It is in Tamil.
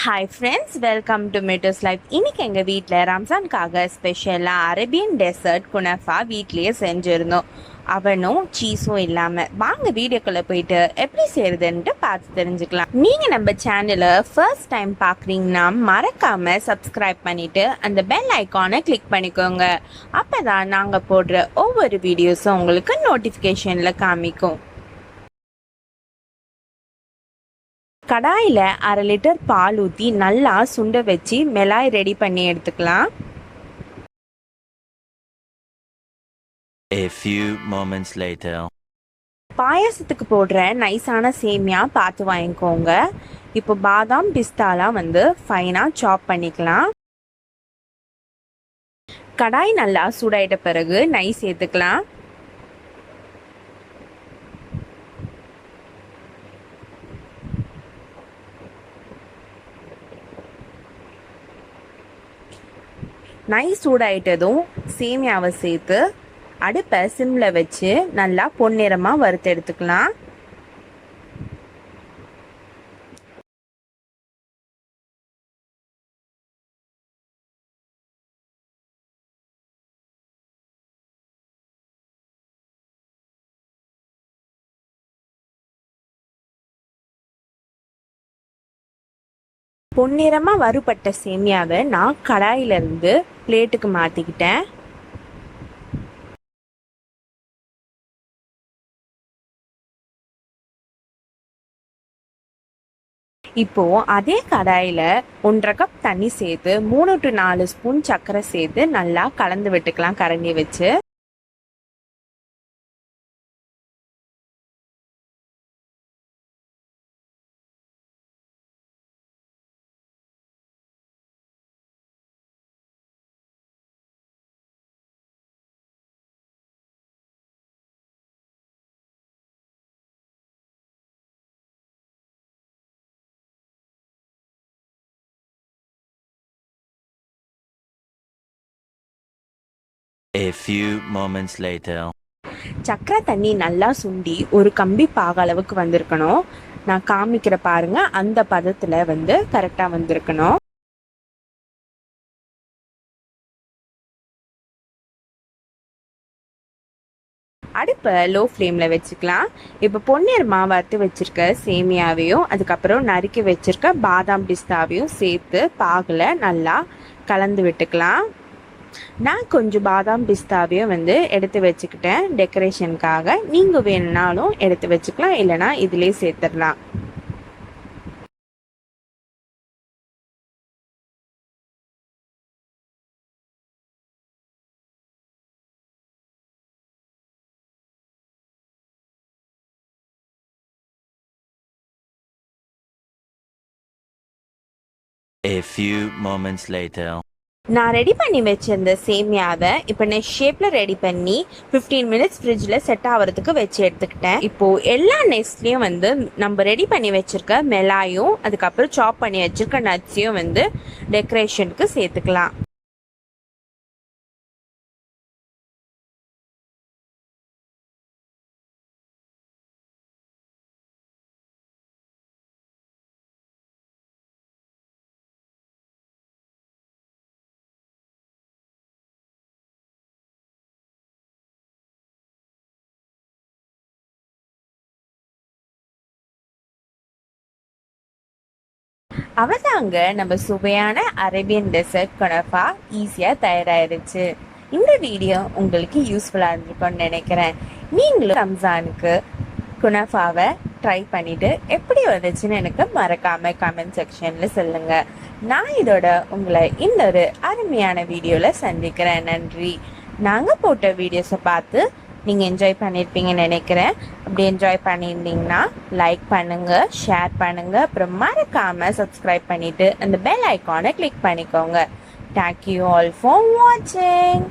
ஹாய் ஃப்ரெண்ட்ஸ், வெல்கம் டு மிட்டர்ஸ் லைஃப். இன்னைக்கு எங்கள் வீட்டில் ரம்ஜானுக்காக ஸ்பெஷலாக அரேபியன் டெசர்ட் குனஃபா வீட்லேயே செஞ்சுருந்தோம். அவனும் சீஸும் இல்லாமல். வாங்க வீடியோக்குள்ளே போயிட்டு எப்படி செய்யறதுன்ட்டு பார்த்து தெரிஞ்சுக்கலாம். நீங்கள் நம்ம சேனலை ஃபர்ஸ்ட் டைம் பார்க்குறீங்கன்னா மறக்காமல் சப்ஸ்கிரைப் பண்ணிவிட்டு அந்த பெல் ஐக்கானை கிளிக் பண்ணிக்கோங்க. அப்போ தான் நாங்கள் போடுற ஒவ்வொரு வீடியோஸும் உங்களுக்கு நோட்டிஃபிகேஷனில் காமிக்கும். கடாயில் 1/2 லிட்டர் பால் ஊற்றி நல்லா சுண்ட வச்சு மிளாய் ரெடி பண்ணி எடுத்துக்கலாம். A few moments later. பாயாசத்துக்கு போடுற நைஸான சேமியா பார்த்து வாங்கிக்கோங்க. இப்போ பாதாம் பிஸ்தாலாம் ஃபைனாக சாப் பண்ணிக்கலாம். கடாய் நல்லா சூடாயிட்ட பிறகு நெய் சேர்த்துக்கலாம். நெய் சூடாயிட்டதும் சேமியாவை சேர்த்து அடுப்பை சிம்மில் வச்சு நல்லா பொன்னிறமாக வறுத்து எடுத்துக்கலாம். பொன்னிறமாக வறுபட்ட சேமியாவை நான் கடாயிலிருந்து பிளேட்டுக்கு மாற்றிக்கிட்டேன். இப்போ அதே கடாயில் 1/2 கப் தண்ணி சேர்த்து 3 to 4 ஸ்பூன் சர்க்கரை சேர்த்து நல்லா கலந்து விட்டுக்கலாம் கரண்டி வச்சு. A few moments later. சக்கரை தண்ணி நல்லா சுண்டி ஒரு கம்பி பாக அளவுக்கு வந்திருக்கணும். நான் காமிக்கிற பாருங்க, அந்த பதத்தில் கரெக்டாக வந்திருக்கணும். அடுப்பை லோ ஃப்ளேமில் வச்சுக்கலாம். இப்போ பொன்னிறமாக வறுத்து வச்சுருக்க சேமியாவையும் அதுக்கப்புறம் நறுக்கி வச்சுருக்க பாதாம் பிஸ்தாவையும் சேர்த்து பாகில் நல்லா கலந்து விட்டுக்கலாம். நான் கொஞ்சம் பாதாம் பிஸ்தாவையும் எடுத்து வச்சுக்கிட்டேன் டெக்கரேஷனுக்காக. நீங்கள் வேணுனாலும் எடுத்து வச்சுக்கலாம், இல்லைனா இதிலே சேர்த்துடலாம். A few moments later. நான் ரெடி பண்ணி வச்சிருந்த சேமியாவை இப்போ நெக்ஸ்ட் ஷேப்பில் ரெடி பண்ணி 15 மினிட்ஸ் ஃப்ரிட்ஜில் செட் ஆகிறதுக்கு வச்சு எடுத்துக்கிட்டேன். இப்போது எல்லா நெக்ஸ்ட்லேயும் நம்ம ரெடி பண்ணி வச்சுருக்க மிளாயும் அதுக்கப்புறம் சாப் பண்ணி வச்சுருக்க நட்ஸையும் டெக்கரேஷனுக்கு சேர்த்துக்கலாம். அவதாங்க நம்ம சுவையான அரேபியன் டெசர்ட் குனஃபா ஈஸியாக தயாராகிருச்சு. இந்த வீடியோ உங்களுக்கு யூஸ்ஃபுல்லாக இருந்திருக்கும்னு நினைக்கிறேன். நீங்களும் ரம்ஜானுக்கு குனஃபாவை ட்ரை பண்ணிவிட்டு எப்படி வந்துச்சுன்னு எனக்கு மறக்காமல் கமெண்ட் செக்ஷனில் சொல்லுங்கள். நான் இதோட உங்களை இன்னொரு அருமையான வீடியோவில் சந்திக்கிறேன். நன்றி. நாங்கள் போட்ட வீடியோஸை பார்த்து நீங்கள் என்ஜாய் பண்ணியிருப்பீங்கன்னு நினைக்கிறேன். அப்படி என்ஜாய் பண்ணியிருந்தீங்கன்னா லைக் பண்ணுங்கள், ஷேர் பண்ணுங்கள், அப்புறம் மறக்காமல் சப்ஸ்கிரைப் பண்ணிவிட்டு அந்த பெல் ஐக்கானை கிளிக் பண்ணிக்கோங்க. தேங்க் யூ ஆல் ஃபார் வாட்சிங்.